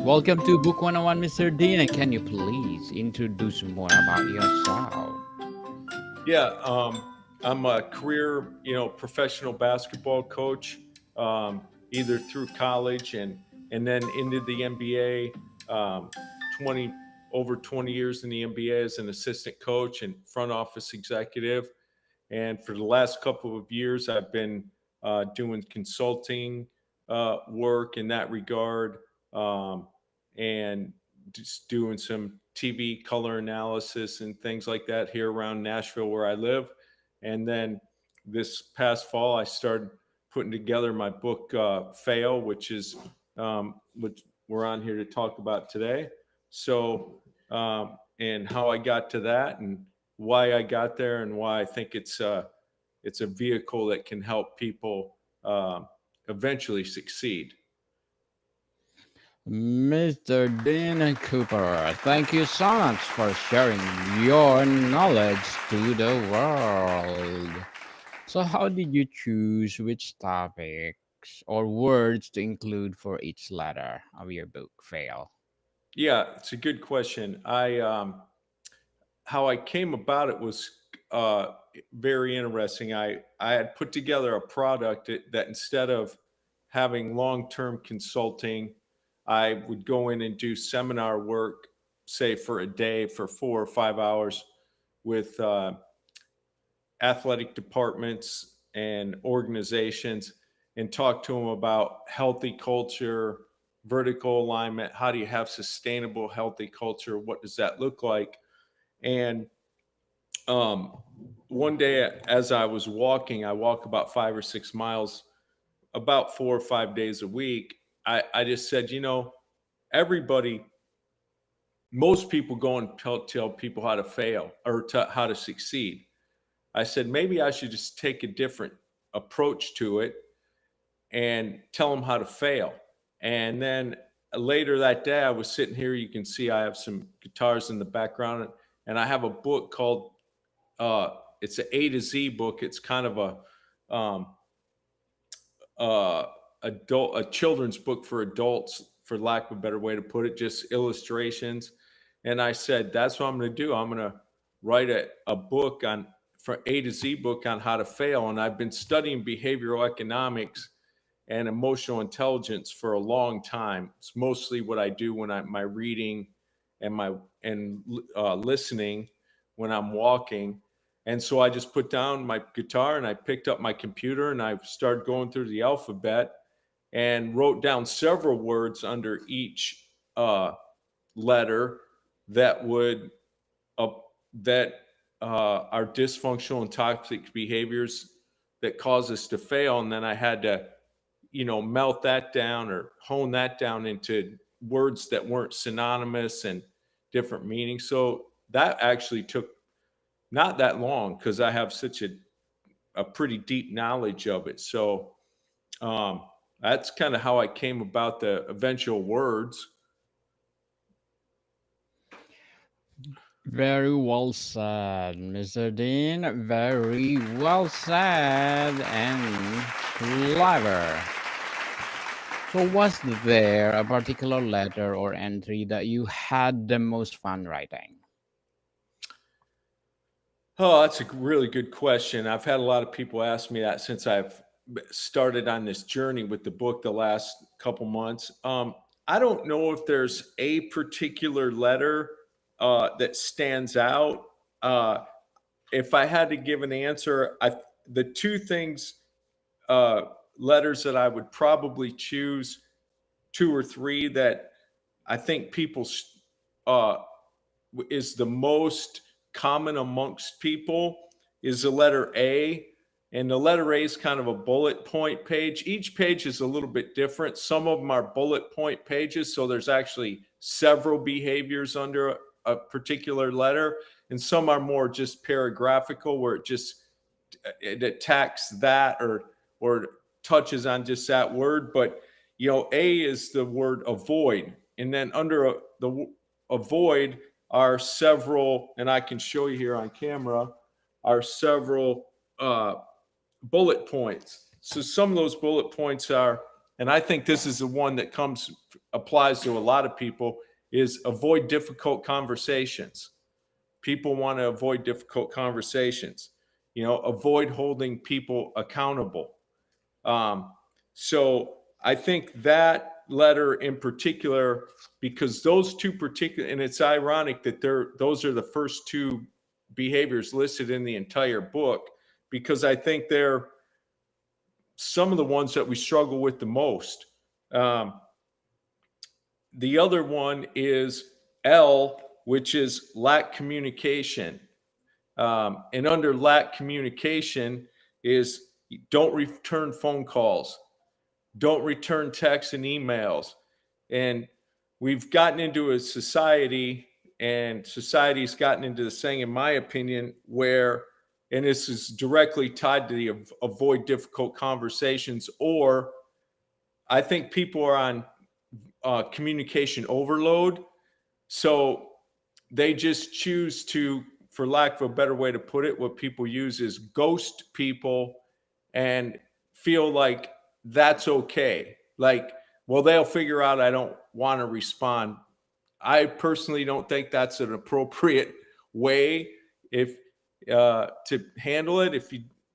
Welcome to Book 101, Mr. Dean. And can you please introduce more about yourself? Yeah, I'm a career, professional basketball coach, either through college and then into the NBA. 20 over 20 years in the NBA as an assistant coach and front office executive. And for the last couple of years, I've been doing consulting work in that regard, and just doing some TV color analysis and things like that here around Nashville where I live. And then this past fall, I started putting together my book, Fail, which we're on here to talk about today. So, and how I got to that and why I got there and why I think it's a vehicle that can help people eventually succeed. Mr. Dean Cooper, thank you so much for sharing your knowledge to the world. So, how did you choose which topics or words to include for each letter of your book, Fail? Yeah, it's a good question. I How I came about it was uh, very interesting. I had put together a product that instead of having long term consulting, I would go in and do seminar work, say for a day for 4 or 5 hours with athletic departments and organizations and talk to them about healthy culture, vertical alignment. How do you have sustainable, healthy culture? What does that look like? And um, one day, as I was walking, I walk about 5 or 6 miles, about 4 or 5 days a week. I just said, everybody, most people go and tell people how to fail or how to succeed. I said, maybe I should just take a different approach to it and tell them how to fail. And then later that day, I was sitting here. You can see I have some guitars in the background, and I have a book called uh, it's an A to Z book. It's kind of um, uh, a children's book for adults, for lack of a better way to put it, just illustrations. And I said, that's what I'm going to do. I'm going to write a book on for A to Z book on how to fail. And I've been studying behavioral economics and emotional intelligence for a long time. It's mostly what I do when my reading and my and listening when I'm walking. And so I just put down my guitar and I picked up my computer and I started going through the alphabet and wrote down several words under each letter that would uh, that are dysfunctional and toxic behaviors that cause us to fail. And then I had to, melt that down or hone that down into words that weren't synonymous and different meanings. So that actually took not that long because I have such a pretty deep knowledge of it. So um, that's kind of how I came about the eventual words. Very well said, Mr. Dean. Very well said and clever. So, was there a particular letter or entry that you had the most fun writing? Oh, that's a really good question. I've had a lot of people ask me that since I've started on this journey with the book the last couple months. I don't know if there's a particular letter that stands out. Uh, if I had to give an answer, the two things, uh, letters that I would probably choose, two or three that I think people uh, is the most common amongst people is the letter A. And the letter A is kind of a bullet point page. Each page is a little bit different. Some of them are bullet point pages. So there's actually several behaviors under a particular letter. And some are more just paragraphical where it attacks that or touches on just that word. But A is the word avoid. And then under the avoid are several, and I can show you here on camera, are several bullet points. So some of those bullet points are and I think this is the one that applies to a lot of people, is avoid difficult conversations. People want to avoid difficult conversations. Avoid holding people accountable. Um, so I think that letter in particular, because those two particular, and it's ironic that those are the first two behaviors listed in the entire book, because I think they're some of the ones that we struggle with the most. The other one is L, which is lack communication. And under lack communication is don't return phone calls, don't return texts and emails. And we've gotten into a society, and society's gotten into this thing, in my opinion, where, and this is directly tied to the avoid difficult conversations, or I think people are on communication overload. So they just choose to, for lack of a better way to put it, what people use is ghost people and feel like that's okay. Like, well, they'll figure out I don't want to respond. I personally don't think that's an appropriate way to handle it.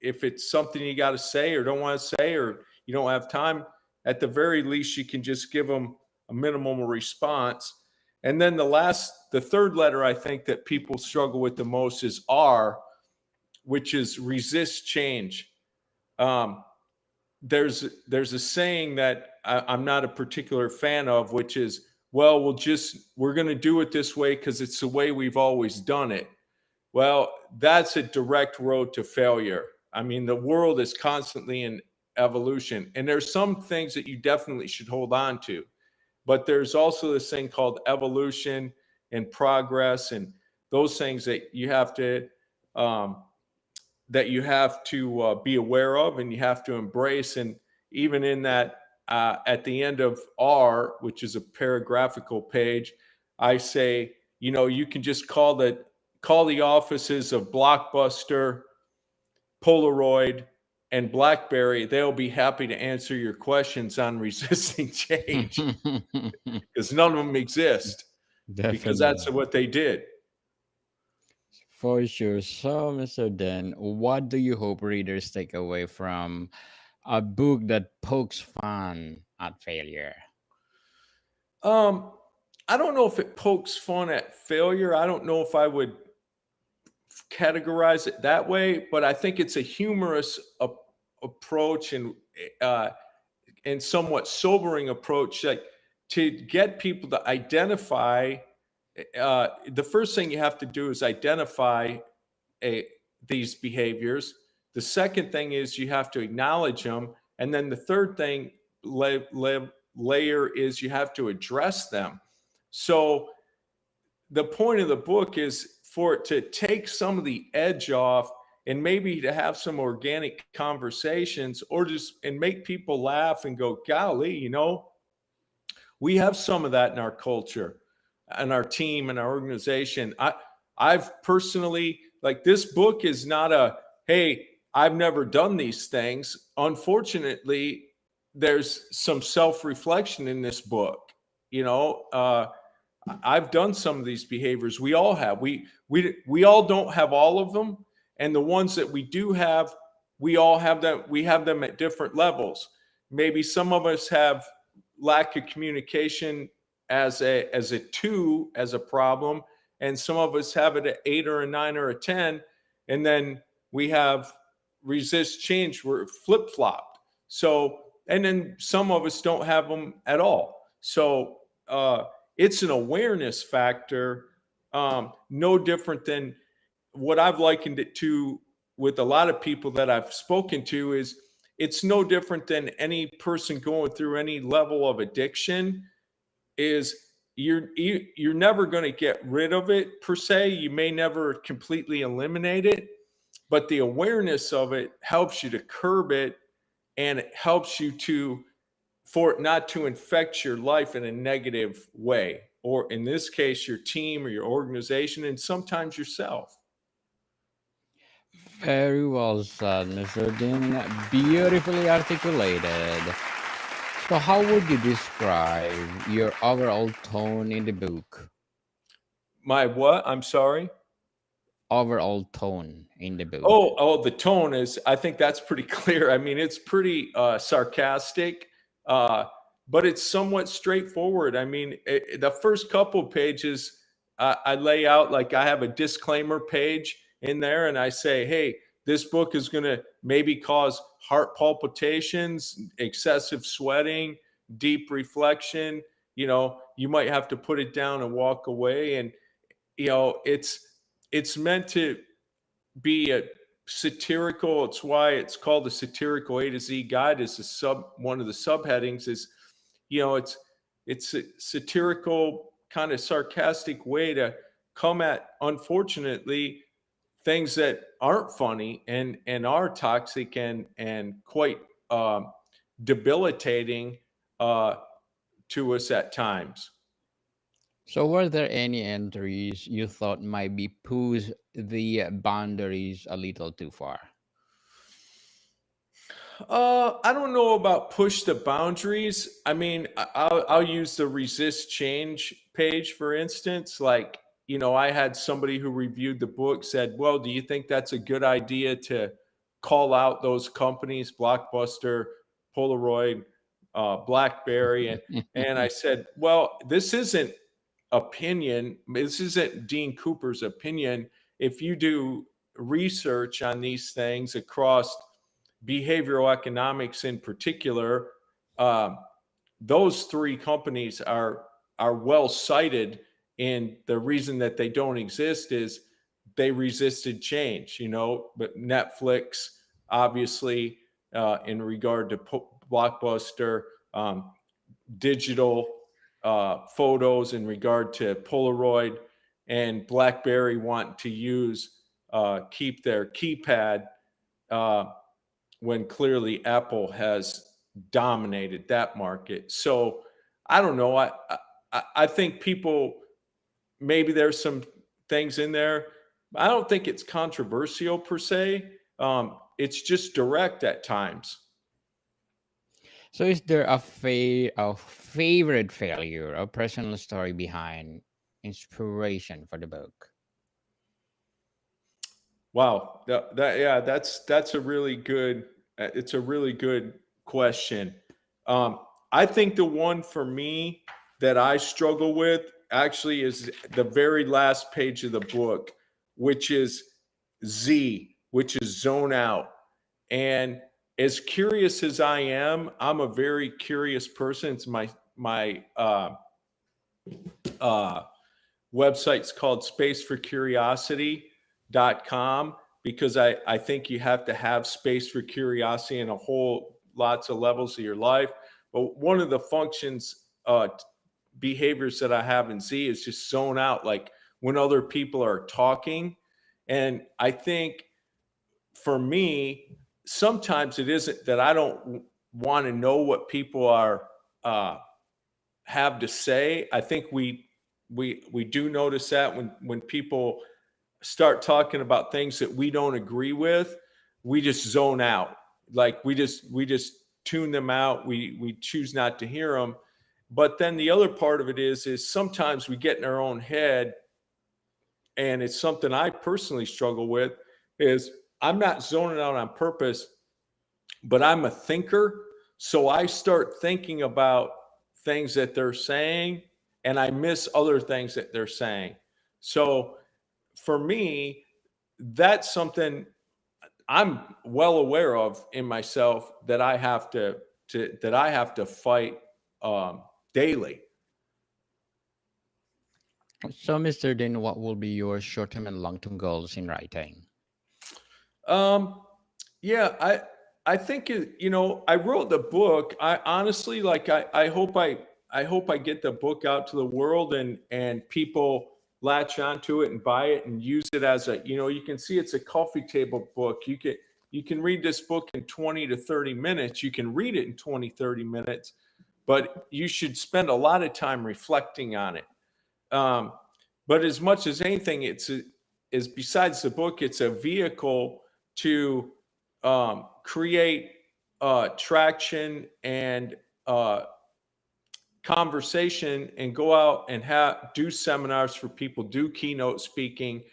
If it's something you got to say or don't want to say, or you don't have time, at the very least, you can just give them a minimum response. And then the third letter I think that people struggle with the most is R, which is resist change. There's a saying that I'm not a particular fan of, which is, well, we're going to do it this way because it's the way we've always done it. Well, that's a direct road to failure. I mean, the world is constantly in evolution, and there's some things that you definitely should hold on to. But there's also this thing called evolution and progress, and those things that you have to be aware of, and you have to embrace. And even in that, at the end of R, which is a paragraphical page, I say, you can just call the offices of Blockbuster, Polaroid, and BlackBerry. They'll be happy to answer your questions on resisting change, because none of them exist. Definitely. Because that's what they did. For sure. So, Mr. Den, what do you hope readers take away from a book that pokes fun at failure? I don't know if it pokes fun at failure. I don't know if I would categorize it that way, but I think it's a humorous approach and somewhat sobering approach, like to get people to identify. The first thing you have to do is identify these behaviors. The second thing is you have to acknowledge them, and then the third thing layer is you have to address them. So the point of the book is for it to take some of the edge off, and maybe to have some organic conversations, or and make people laugh and go, golly, we have some of that in our culture and our team and our organization. I've personally, like, this book is not a, hey, I've never done these things. Unfortunately, there's some self-reflection in this book. I've done some of these behaviors. We all have. We all don't have all of them, and the ones that we do have, we all have them. We have them at different levels. Maybe some of us have lack of communication as a 2, as a problem, and some of us have it at 8 or a 9 or a 10, and then we have resist change. We're flip-flopped. So, and then some of us don't have them at all. So it's an awareness factor, no different than what I've likened it to with a lot of people that I've spoken to. Is it's no different than any person going through any level of addiction. Is you're never going to get rid of it per se. You may never completely eliminate it, but the awareness of it helps you to curb it, and it helps you for it not to infect your life in a negative way, or in this case, your team or your organization, and sometimes yourself. Very well said, Mr. Dean. Beautifully articulated. So, how would you describe your overall tone in the book? My what? I'm sorry. Overall tone in the book. Oh, the tone is, I think that's pretty clear. I mean, it's pretty sarcastic, uh, but it's somewhat straightforward. I mean, the first couple pages, I lay out like I have a disclaimer page in there, and I say, hey, this book is going to maybe cause heart palpitations, excessive sweating, deep reflection. You might have to put it down and walk away. And, it's meant to be a satirical. It's why it's called the satirical A to Z guide. Is the one of the subheadings is, it's a satirical kind of sarcastic way to come at, unfortunately, things that aren't funny and are toxic and quite debilitating uh, to us at times. So, were there any entries you thought might be push the boundaries a little too far? I don't know about push the boundaries. I mean, I'll use the resist change page for instance. Like, I had somebody who reviewed the book said, "Well, do you think that's a good idea to call out those companies, Blockbuster, Polaroid, BlackBerry?" And I said, "Well, this isn't opinion. This isn't Dean Cooper's opinion. If you do research on these things across behavioral economics in particular, um, those three companies are well cited. And the reason that they don't exist is they resisted change. But Netflix, obviously, in regard to Blockbuster, digital photos in regard to Polaroid, and BlackBerry want to use keep their keypad, uh, when clearly Apple has dominated that market. So I don't know. I think people, maybe there's some things in there. I don't think it's controversial per se. It's just direct at times. So, is there a favorite failure or personal story behind inspiration for the book? Wow, yeah, that's a really good. It's a really good question. Um, I think the one for me that I struggle with actually is the very last page of the book, which is Z, which is zone out. And as curious as I am, I'm a very curious person. It's my uh, website's called spaceforcuriosity.com, because I think you have to have space for curiosity in a whole lots of levels of your life. But one of the functions, behaviors that I have in Z is just zone out, like when other people are talking. And I think for me, sometimes it isn't that I don't want to know what people are uh, have to say. I think we do notice that when people start talking about things that we don't agree with, we just zone out. Like we just tune them out. We choose not to hear them. But then the other part of it is sometimes we get in our own head, and it's something I personally struggle with. Is I'm not zoning out on purpose, but I'm a thinker. So I start thinking about things that they're saying, and I miss other things that they're saying. So for me, that's something I'm well aware of in myself that I have to fight daily. So, Mr. Din, what will be your short term and long term goals in writing? Um, yeah, I think I wrote the book. I honestly, like, I hope I get the book out to the world, and people latch onto it and buy it and use it as a, you can see it's a coffee table book. You can read this book in 20 to 30 minutes. You can read it in 20, 30 minutes, but you should spend a lot of time reflecting on it. Um, but as much as anything, is besides the book, it's a vehicle to create traction and uh, conversation and go out and do seminars for people, do keynote speaking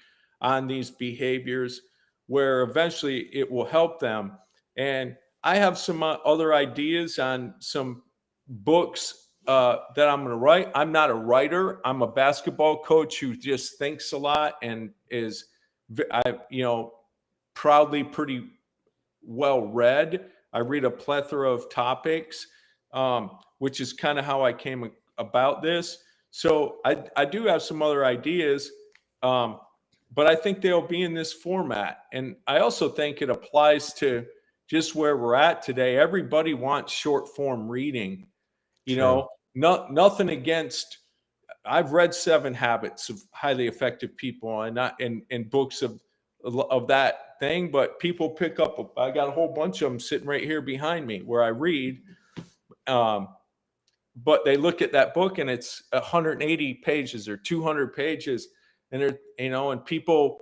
on these behaviors where eventually it will help them. And I have some other ideas on some books that I'm going to write. I'm not a writer. I'm a basketball coach who just thinks a lot and is, proudly pretty well read. I read a plethora of topics, which is kind of how I came about this. So I do have some other ideas, but I think they'll be in this format. And I also think it applies to just where we're at today. Everybody wants short form reading. Nothing against. I've read 7 Habits of Highly Effective People, and not in books of that thing. But people pick up. I got a whole bunch of them sitting right here behind me where I read. But they look at that book and it's 180 pages or 200 pages, and and people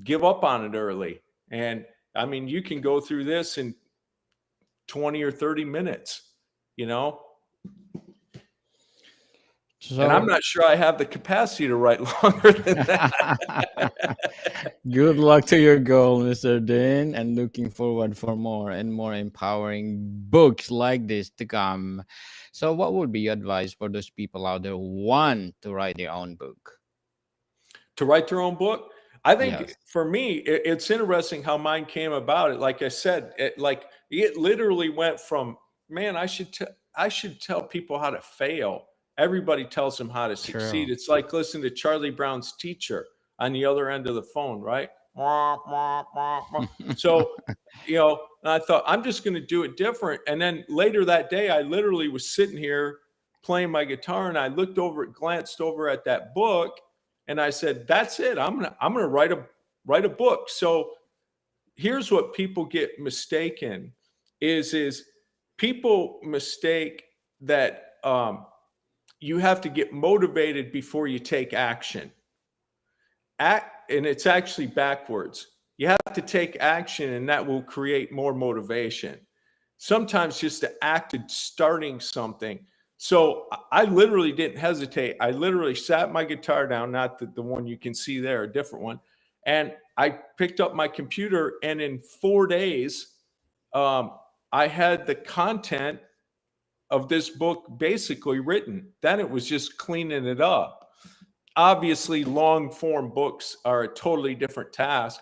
give up on it early. And I mean, you can go through this in 20 or 30 minutes, and I'm So, not sure I have the capacity to write longer than that. good luck to your goal, Mr. Dean, and looking forward for more and more empowering books like this to come. So, what would be your advice for those people out there who want to write their own book? To write their own book, I think Yes, for me, it's interesting how mine came about. It, like I said, it literally went from, man, I should tell people how to fail. Everybody tells them how to succeed. true. It's like listening to Charlie Brown's teacher on the other end of the phone, right? So, and I thought, I'm just going to do it different. And then later that day, I literally was sitting here playing my guitar, and I glanced over at that book, and I said, that's it. I'm gonna write a book. So here's what people get mistaken is people mistake that you have to get motivated before you take action. And it's actually backwards. You have to take action, and that will create more motivation. Sometimes just the act of starting something. So I literally didn't hesitate. I literally sat my guitar down, not the one you can see there, a different one. And I picked up my computer, and in 4 days, I had the content of this book basically written. Then it was just cleaning it up. Obviously, long form books are a totally different task.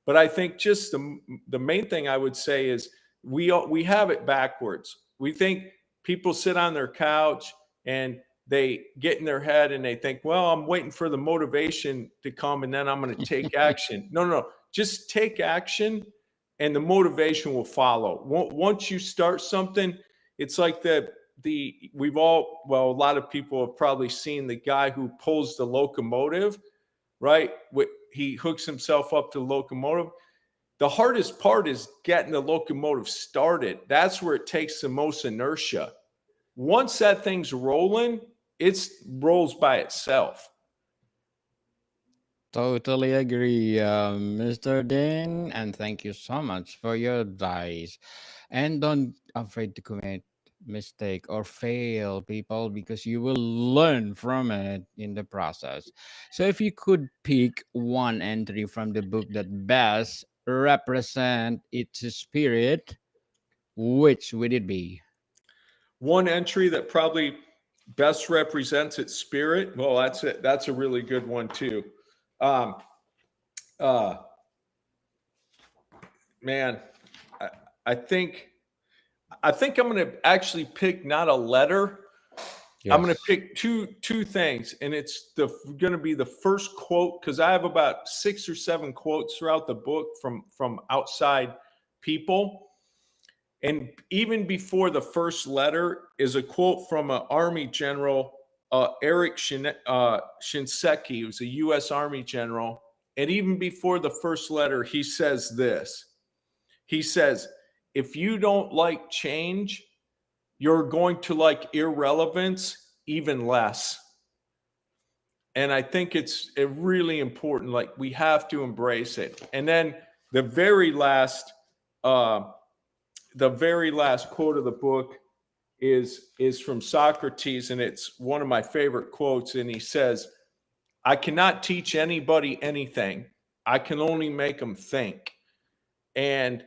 But I think just the main thing I would say is we have it backwards. We think people sit on their couch and they get in their head and they think, well, I'm waiting for the motivation to come and then I'm going to take action. No. Just take action and the motivation will follow. Once you start something, it's like a lot of people have probably seen the guy who pulls the locomotive, right? He hooks himself up to the locomotive. The hardest part is getting the locomotive started. That's where it takes the most inertia. Once that thing's rolling, it rolls by itself. Totally agree, Mr. Dean, and thank you so much for your advice. And don't afraid to commit mistake or fail, people, because you will learn from it in the process. So, if you could pick one entry from the book that best represent its spirit, which would it be? One entry that probably best represents its spirit. Well, that's it. That's a really good one too. Um, uh, man, I think I'm going to actually pick not a letter. I'm going to Yes. pick two things, and it's going to be the first quote, because I have about 6 or 7 quotes throughout the book from outside people. And even before the first letter is a quote from an Army general, Eric Shinseki, who's a U.S. Army general. And even before the first letter, he says this. He says, if you don't like change, you're going to like irrelevance even less. And I think it's really important. Like, we have to embrace it. And then the very last quote of the book is from Socrates, and it's one of my favorite quotes. And he says, "I cannot teach anybody anything. I can only make them think." And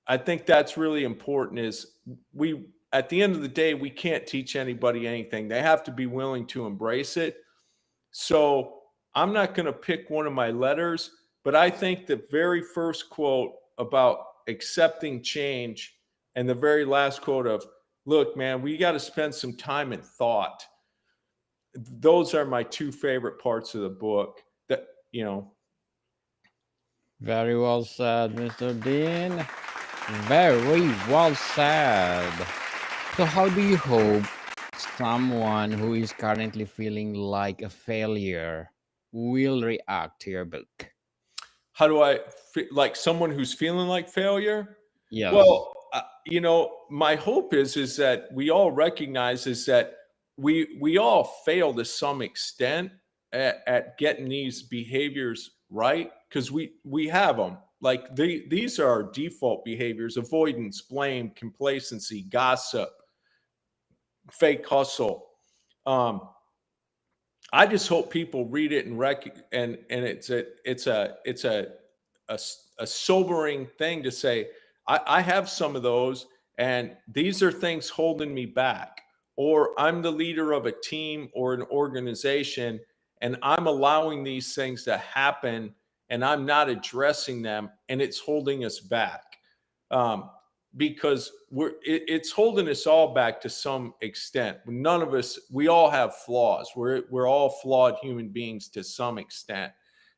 I think that's really important. Is we at the end of the day, we can't teach anybody anything. They have to be willing to embrace it. So I'm not going to pick one of my letters, but I think the very first quote about accepting change and the very last quote of, "Look, man, we got to spend some time in thought." Those are my two favorite parts of the book. That, you know, Very well said, Mr. Dean. Very well said. So, how do you hope someone who is currently feeling like a failure will react to your book? how do I like someone who's feeling like failure? Yes, Well, my hope is that we all recognize is that we all fail to some extent at getting these behaviors right, because we have them. Like these are our default behaviors: avoidance, blame, complacency, gossip, fake hustle. Um, I just hope people read it and and it's a sobering thing to say. I have some of those, and these are things holding me back. Or I'm the leader of a team or an organization, and I'm allowing these things to happen, and I'm not addressing them, and it's holding us back. Um, because it's holding us all back to some extent. None of us, we all have flaws. We're all flawed human beings to some extent,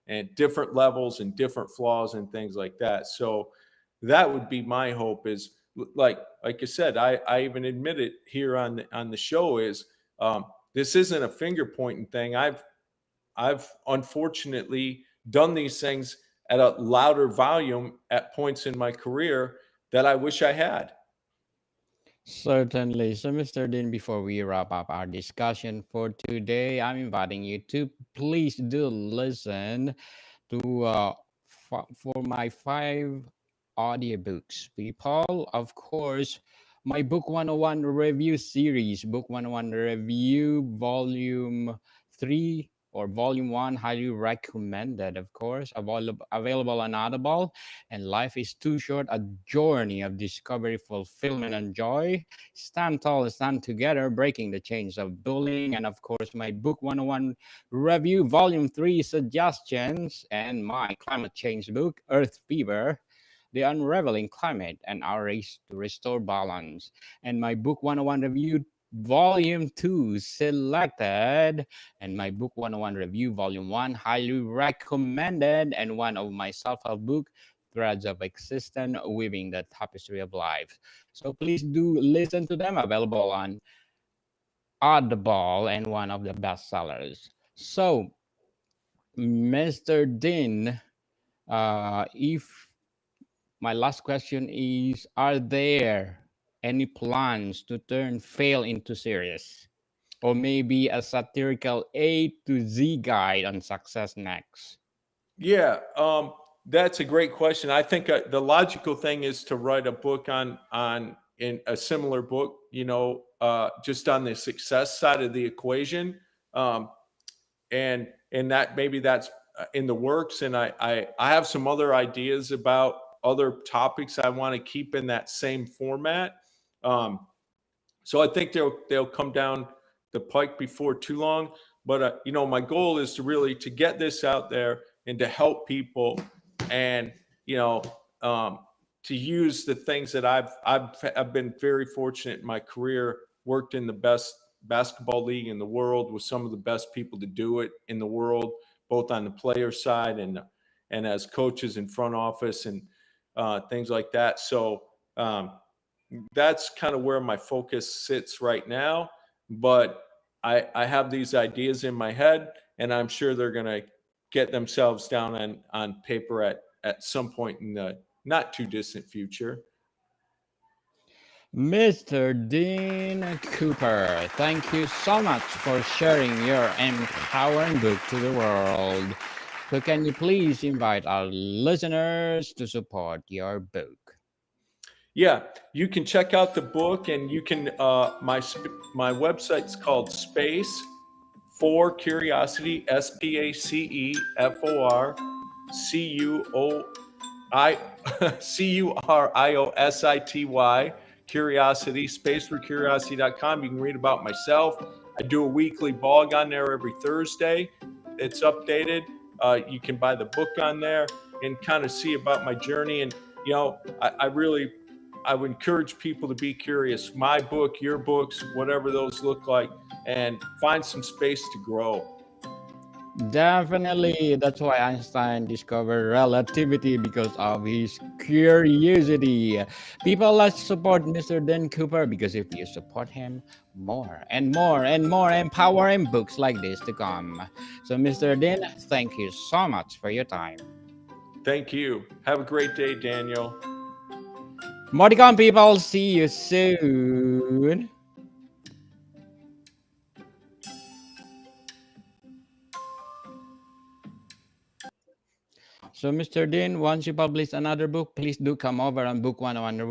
and different levels and different flaws and things like that. So that would be my hope. Is like I said, I even admit it here on the show, is this isn't a finger pointing thing. I've unfortunately done these things at a louder volume at points in my career that I wish I had. certainly. So, Mr. Dean, before we wrap up our discussion for today, I'm inviting you to please do listen to for my 5 audiobooks, people. Of course, my Book 101 review series, Book 101 Review Volume 3 or Volume 1, highly recommended, of course, available on Audible. And Life is Too Short, a journey of discovery, fulfillment, and joy. Stand tall, stand together, breaking the chains of bullying. And of course, my Book 101 Review Volume 3 Suggestions, and my climate change book, Earth Fever, The Unraveling Climate and Our Race to Restore Balance, and my book 101 Review Volume 2 Selected, and my book 101 Review Volume 1 Highly Recommended, and one of my self-help book, Threads of Existence, Weaving the Tapestry of Life. So please do listen to them, available on Audible and one of the bestsellers. So, Mr. Dean, if my last question is, are there any plans to turn fail into serious? Or maybe a satirical A to Z guide on success next? Yeah, that's a great question. I think the logical thing is to write a book on in a similar book, just on the success side of the equation, um, and that maybe that's in the works. And I have some other ideas about other topics I want to keep in that same format. Um, so I think they'll come down the pike before too long. But my goal is to really to get this out there and to help people, and you know, um, to use the things that I've been very fortunate in my career. Worked in the best basketball league in the world with some of the best people to do it in the world, both on the player side and as coaches in front office and things like that. So. That's kind of where my focus sits right now. But I have these ideas in my head, and I'm sure they're going to get themselves down on paper at some point in the not too distant future. Mr. Dean Cooper, thank you so much for sharing your empowering book to the world. So, can you please invite our listeners to support your book? Yeah, you can check out the book, and you can my website's called Space for Curiosity, SPACEFORCUOI CURIOSITY, Curiosity, spaceforcuriosity.com. You can read about myself. I do a weekly blog on there every Thursday. It's updated. You can buy the book on there and kind of see about my journey. And, I would encourage people to be curious. My book, your books, whatever those look like, and find some space to grow. Definitely. That's why Einstein discovered relativity because of his curiosity. People, let's support Mr. Dan Cooper because if you support him, more and more and more empowering books like this to come. So, Mr. Dan, thank you so much for your time. Thank you. Have a great day, Daniel. More to come, people. See you soon. So, Mr. Dean, once you publish another book, please do come over on Book 101